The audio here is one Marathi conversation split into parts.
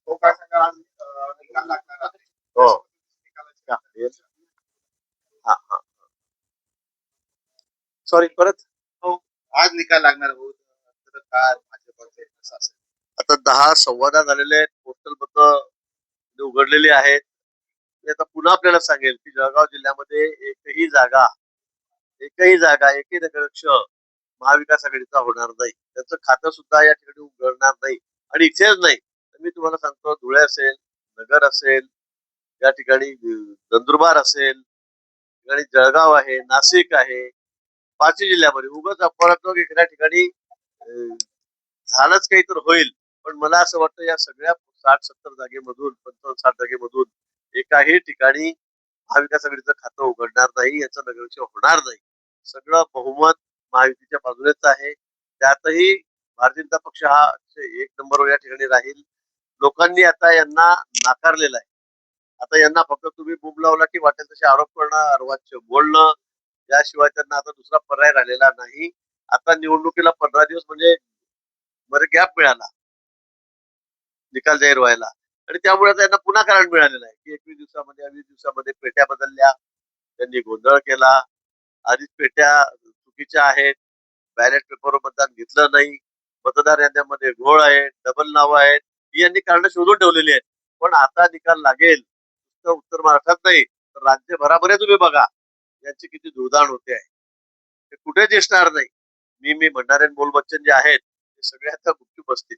हो काय सांगा आज निकाल लागणार आहे. हो. निकालाची हा हा. सॉरी परत. हो आज निकाल लागणार हो तर काय भाजपचे कसं असेल. आता 10 संवाद झालेले आहेत, पोस्टल मत उघडलेली आहेत. मी आता पुन्हा आपल्याला सांगेल की जळगाव जिल्ह्यामध्ये एकही नगराध्यक्ष महाविकास आघाडीचा होणार नाही. त्याचं खातं सुद्धा या ठिकाणी उघडणार नाही. आणि इथेच नाही तर मी तुम्हाला सांगतो, धुळे असेल, नगर असेल, या ठिकाणी नंदुरबार असेल, ठिकाणी जळगाव आहे, नाशिक आहे, 5 जिल्ह्यामध्ये उगाच अफवा एखाद्या ठिकाणी झालंच काही तर होईल. पण मला असं वाटतं या सगळ्या 60-70 जागेमधून, 55-60 जागेमधून एकाही ठिकाणी महाविकास आघाडीचं खातं उघडणार नाही, याचं नगराध्यक्ष होणार नाही. सगळं बहुमत महायुतीच्या बाजूनेच आहे. त्यातही भारतीय जनता पक्ष हा 1 नंबरवर या ठिकाणी राहील. लोकांनी आता यांना नाकारलेलं आहे. आता यांना फक्त तुम्ही बुम लावला की वाटेल तसे आरोप करणं, अर्वाच्य बोलणं, याशिवाय त्यांना आता दुसरा पर्याय राहिलेला नाही. आता निवडणुकीला 15 दिवस म्हणजे बरं गॅप मिळाला निकाल जाहीर व्हायला. आणि त्यामुळे त्यांना पुन्हा कारण मिळालेलं आहे की 21 दिवसामध्ये 20 दिवसामध्ये पेट्या बदलल्या, त्यांनी गोंधळ केला, आधीच पेट्या चुकीच्या आहेत, बॅलेट पेपरवर मतदान घेतलं नाही, मतदार याद्यामध्ये घोळ आहे, डबल नावं आहेत, ही यांनी कारण शोधून ठेवलेली आहेत. पण आता निकाल लागेल उत्तर महाराष्ट्रात नाही तर राज्यभरामध्ये तुम्ही बघा यांची किती धुळदाण होते आहे. ते कुठे दिसणार नाही. मी म्हणणारे बोल बच्चन जे आहेत ते सगळे आता गुपचूप बसतील.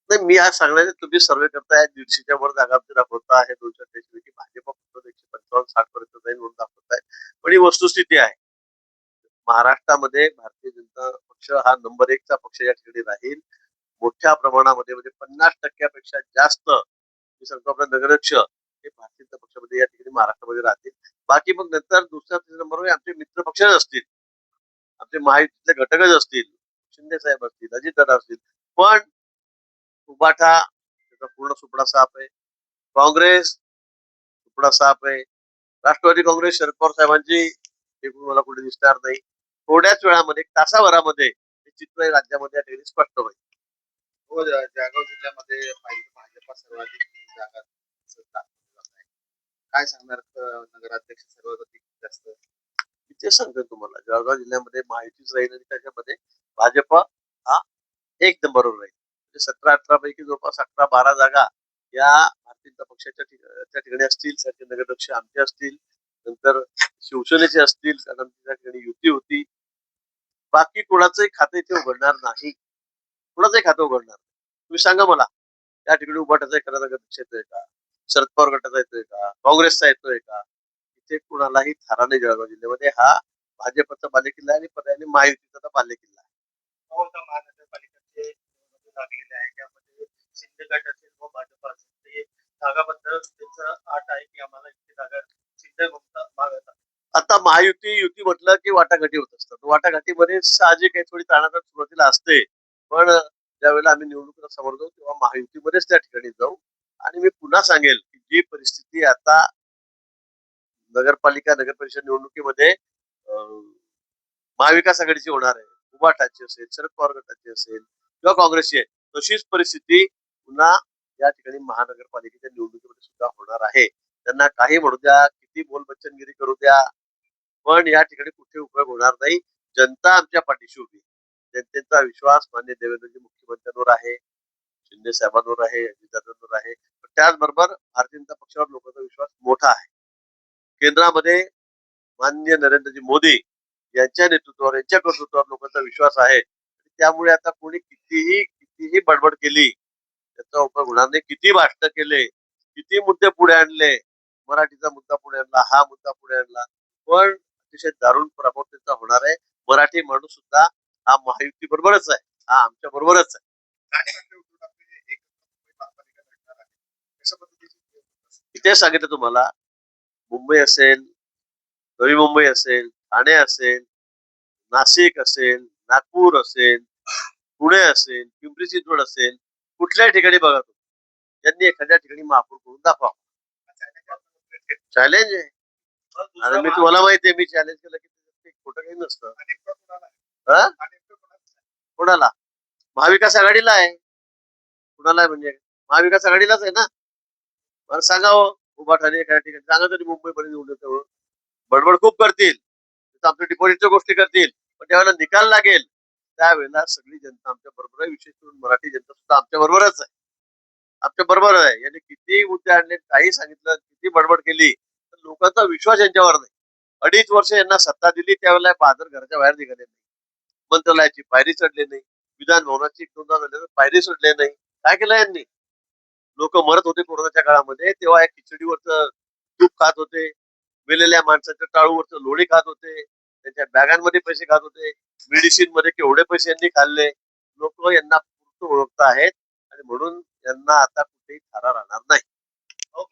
नाही, मी आज सांगण्याचे तुम्ही सर्वे करताय 150च्या वर जागा दाखवता आहे, 288 पैकी भाजप फक्त 155-60 पर्यंत जाईल म्हणून दाखवताय. पण ही वस्तुस्थिती आहे. महाराष्ट्रामध्ये भारतीय जनता पक्ष हा नंबर 1चा पक्ष या ठिकाणी राहील. मोठ्या प्रमाणामध्ये म्हणजे 50% जास्त मी सांगतो आपला नगराध्यक्ष हे भारतीय जनता पक्षामध्ये या ठिकाणी महाराष्ट्रामध्ये राहतील. बाकी मग नंतर दुसऱ्या तिसऱ्या नंबरवर आमचे मित्र पक्षच असतील, आमचे महायुतीतले घटकच असतील, शिंदे साहेब असतील, अजितदादा असतील. पण उबाठा त्याचा पूर्ण सुपडा साफ आहे, काँग्रेस सुपडा साफ आहे, राष्ट्रवादी काँग्रेस शरद पवार साहेबांची हे मला कुठे दिसणार नाही. थोड्याच वेळामध्ये तासाभरामध्ये हे चित्र राज्यामध्ये या ठिकाणी स्पष्ट होईल. हो जळगाव जिल्ह्यामध्ये भाजपा सर्वाधिक जागा काय सांगणार नगराध्यक्ष सर्वाधिक जास्त. मी ते सांगतो तुम्हाला, जळगाव जिल्ह्यामध्ये माहितीच राहील आणि त्याच्यामध्ये भाजप हा 1 नंबरवर राहील. म्हणजे 17-18 पैकी जवळपास 11-12 जागा या भारतीय जनता पक्षाच्या त्या ठिकाणी असतील. त्याचे नगराध्यक्ष आमचे असतील, नंतर शिवसेनेचे असतील, कारण त्या ठिकाणी युती होती. बाकी कोणाचंही खातं इथे उघडणार नाही, कोणाचंही खातं उघडणार. तुम्ही सांगा मला, त्या ठिकाणी उभाटाचा एखादा नगराध्यक्ष येतोय का, शरद पवार गटाचा येतोय का, काँग्रेसचा येतोय का? इथे कुणालाही थारा नाही. जळगाव जिल्ह्यामध्ये हा भाजपचा बालेकिल्ला आहे आणि पर्यायाने महायुतीचा बालेकिल्ला आहे. महानगरपालिकेचे लागलेले आहे त्यामध्ये शिंदे गट असेल व भाजप असेल ते जागाबद्दल त्यांचं आठ आहे की आम्हाला इतकी जागा शिंदे भागात. आता महायुती युती म्हटलं की वाटाघाटी होत असतात. वाटाघाटीमध्ये साहजिक आहे, थोडी ताणाताण सुरुवातीला असते. पण ज्यावेळेला आम्ही निवडणुकीला समोर जाऊ तेव्हा महायुतीमध्येच त्या ठिकाणी जाऊ. आणि मी पुन्हा सांगेल की जी परिस्थिती आता नगरपालिका नगर परिषद निवडणुकीमध्ये महाविकास आघाडीची होणार आहे, उभाटाची असेल, शरद पवार गटाची असेल किंवा काँग्रेसची आहे, तशीच परिस्थिती पुन्हा या ठिकाणी महानगरपालिकेच्या निवडणुकीमध्ये सुद्धा होणार आहे. त्यांना काही म्हणू द्या, किती बोलबच्चनगिरी करू द्या, पण या ठिकाणी कुठे उपयोग होणार नाही. जनता आमच्या पाठीशी उभी. जनतेचा विश्वास मान्य देवेंद्रजी मुख्यमंत्र्यांवर आहे, शिंदे साहेबांवर आहे, अजितदादांवर आहे. पण त्याचबरोबर भारतीय जनता पक्षावर लोकांचा विश्वास मोठा आहे. केंद्रामध्ये माननीय नरेंद्रजी मोदी यांच्या नेतृत्वावर, यांच्या कर्तृत्वावर लोकांचा विश्वास आहे. त्यामुळे आता कोणी कितीही कितीही बडबड केली त्याचा उपयोग होणार नाही. किती भाषण केले, किती मुद्दे पुढे आणले, मराठीचा मुद्दा पुढे आणला, हा मुद्दा पुढे आणला, पण अतिशय दारुण प्रभाव त्याचा होणार आहे. मराठी माणूस सुद्धा हा महायुती बरोबरच आहे, हा आमच्या बरोबरच आहे. इथे सांगितलं तुम्हाला, मुंबई असेल, नवी मुंबई असेल, ठाणे असेल, नाशिक असेल, नागपूर असेल, पुणे असेल, पिंपरी चिंचवड असेल, कुठल्याही ठिकाणी बघा तुम्ही, त्यांनी एखाद्या ठिकाणी महापौर करून दाखवा. चॅलेंज आहे. आणि मी तुम्हाला माहिती आहे, मी चॅलेंज केलं की खोटं काही नसतं. हा? हा नेमकं कोणाचं आहे? कोणाला? महाविकास आघाडीला आहे. कुणाला आहे म्हणजे महाविकास आघाडीलाच आहे ना. मला सांगावं उभाठाणे काय ठिकाणी सांगा तरी मुंबईपर्यंत येऊन येतो. बडबड खूप करतील, आमच्या डिपॉझिटच्या गोष्टी करतील, पण त्यावेळेला निकाल लागेल त्यावेळेला सगळी जनता आमच्या बरोबर आहे. विशेष करून मराठी जनता सुद्धा आमच्या बरोबरच आहे. आमच्या बरोबर आहे. यांनी किती मुद्दे आणले, काही सांगितलं, किती बडबड केली, तर लोकांचा विश्वास यांच्यावर नाही. 2.5 वर्ष यांना सत्ता दिली त्यावेळेला बहादर घराच्या बाहेर निघाले नाही. मंत्रालयाची पायरी चढले नाही. विधान भवनाची 1-2दा झाले पायरी चढले नाही. काय केलं यांनी? लोक मरत होते कोरोनाच्या काळामध्ये, तेव्हा एक खिचडीवरचं तूप खात होते, मेलेल्या माणसाच्या टाळूवरचं लोणी खात होते, त्यांच्या बॅगांमध्ये पैसे खात होते, मेडिसिन मध्ये केवढे पैसे यांनी खाल्ले. लोक यांना पूर्ण ओळखत आहेत आणि म्हणून यांना आता कुठेही थारा राहणार नाही. अहो,